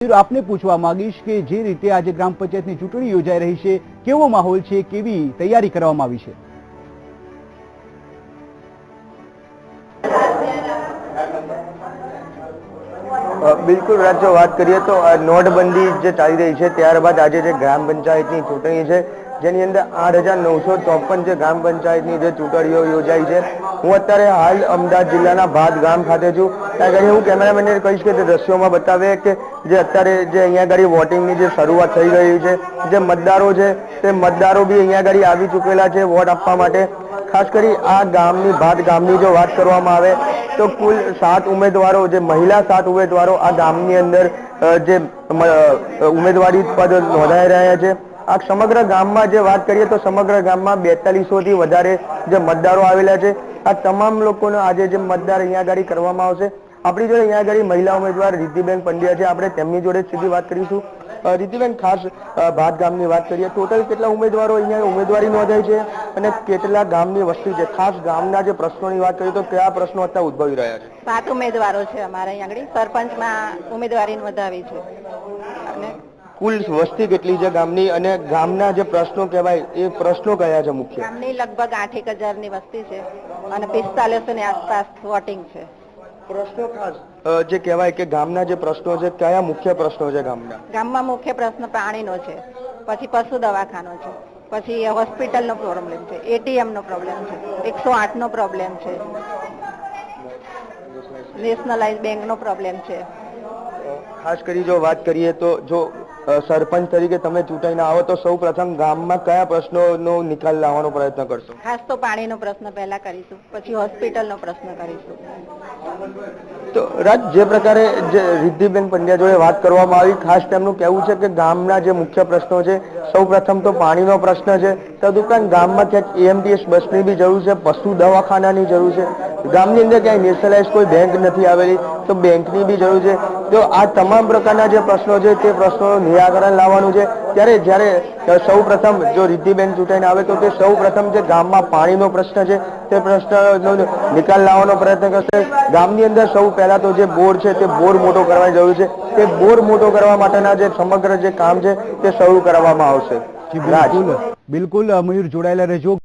આપને પૂછવા માંગીશ કે જે રીતે આજે ગ્રામ પંચાયતની ચૂંટણી યોજાઈ રહી છે, કેવો માહોલ છે, કેવી તૈયારી કરવામાં આવી છે? બિલકુલ રાજ, જો વાત કરીએ તો નોટબંધી જે ચાલી રહી છે ત્યારબાદ આજે જે ગ્રામ પંચાયતની ચૂંટણી છે જેની અંદર 8,954 જે ગ્રામ પંચાયતની જે ચૂંટણીઓ યોજાઈ છે. હું અત્યારે હાલ અમદાવાદ જિલ્લાના ભાત ગામ ખાતે છું. ત્યાં આગળ હું કેમેરામેનને કહીશ કે તે દ્રશ્યોમાં બતાવે કે જે અત્યારે જે અહીંયા આગળ વોટિંગની જે શરૂઆત થઈ રહી છે, જે મતદારો છે તે મતદારો બી અહીંયા આગળ આવી ચૂકેલા છે વોટ આપવા માટે. ખાસ કરી આ ગામની ભાત ગામની જો વાત કરવામાં આવે તો કુલ 7 ઉમેદવારો, જે મહિલા 7 ઉમેદવારો આ ગામની અંદર જે ઉમેદવારી પદ નોંધાઈ રહ્યા છે. આ સમગ્ર ગામમાં જે વાત કરીએ તો સમગ્ર ગામમાં 4200 થી વધારે જે મતદારો આવેલા છે. આ તમામ લોકોનો આજે જે મતદાર અહીંયા આગળ કરવામાં આવશે. આપણી જોડે અહીંયા આગળ મહિલા ઉમેદવાર રિદ્ધિબેન પંડ્યા છે, આપણે તેમની જોડે સીધી વાત કરીશું. રિદ્ધિબેન, ખાસ ભાત ગામની વાત કરીએ, ટોટલ કેટલા ઉમેદવારો અહીંયા ઉમેદવારી નોંધાઈ છે અને કેટલા ગામની વસ્તી છે? ખાસ ગામના જે પ્રશ્નોની વાત કરીએ તો કયા પ્રશ્નો અત્યારે ઉદ્ભવી રહ્યા છે? 7 ઉમેદવારો છે અમારે અહીંયા આગળ. સરપંચમાં ઉમેદવારી નોંધાવી છે. અને કુલ વસ્તી કેટલી છે ગામની, અને ગામના જે પ્રશ્નો કહેવાય એ પ્રશ્નો કયા છે મુખ્ય? ગામની લગભગ 8,000 ની વસ્તી છે અને 4500 ની આસપાસ વોટિંગ છે. પ્રશ્નો ખાસ જે કહેવાય કે ગામના જે પ્રશ્નો છે, કયા મુખ્ય પ્રશ્નો છે ગામના? ગામમાં મુખ્ય પ્રશ્ન પાણીનો છે, પછી પશુ દવાખાનો છે, પછી હોસ્પિટલનો પ્રોબ્લેમ છે, એટીએમ નો પ્રોબ્લેમ છે, 108 નો પ્રોબ્લેમ છે, નેશનલાઇઝ બેંક નો પ્રોબ્લેમ છે. ખાસ કરી જો વાત કરીએ તો જો સરપંચ તરીકે તમે ચૂંટાઈને આવો તો સૌ પ્રથમ ગામમાં કયા પ્રશ્નોનો નિકાલ લાવવાનો પ્રયત્ન કરશો? ખાસ તો પાણીનો પ્રશ્ન પહેલા કરીશું, પછી હોસ્પિટલનો પ્રશ્ન કરીશું. તો રાજ, જે પ્રકારે જે રિદ્ધિબેન પંડ્યા જોડે વાત કરવામાં આવી, ખાસ તેમનું કહેવું છે કે ગામના જે મુખ્ય પ્રશ્નો છે, સૌ પ્રથમ તો પાણીનો પ્રશ્ન છે. તદુપરાંત ગામમાં ક્યાંક એએમટીએસ બસની બી જરૂર છે, પશુ દવાખાનાની જરૂર છે. ગામની અંદર ક્યાંય નેશનલાઇઝ કોઈ બેંક નથી આવેલી તો બેંકની બી જરૂર છે. તો આ તમામ પ્રકારના જે પ્રશ્નો છે તે પ્રશ્નોનું નિરાકરણ લાવવાનું છે. જ્યારે સૌ પ્રથમ જો રિદ્ધિબેન ચૂંટાઈને આવે તો તે સૌ પ્રથમ જે ગામમાં પાણીનો પ્રશ્ન છે તે પ્રશ્નનો નિકાલ લાવવાનો પ્રયત્ન કરશે. ગામની અંદર સૌ પહેલા તો જે બોર છે તે બોર મોટો કરવાની જરૂર છે. તે બોર મોટો કરવા માટેના જે સમગ્ર જે કામ છે તે શરૂ કરવામાં આવશે. બિલકુલ મયુર, જોડાયેલા રહેજો.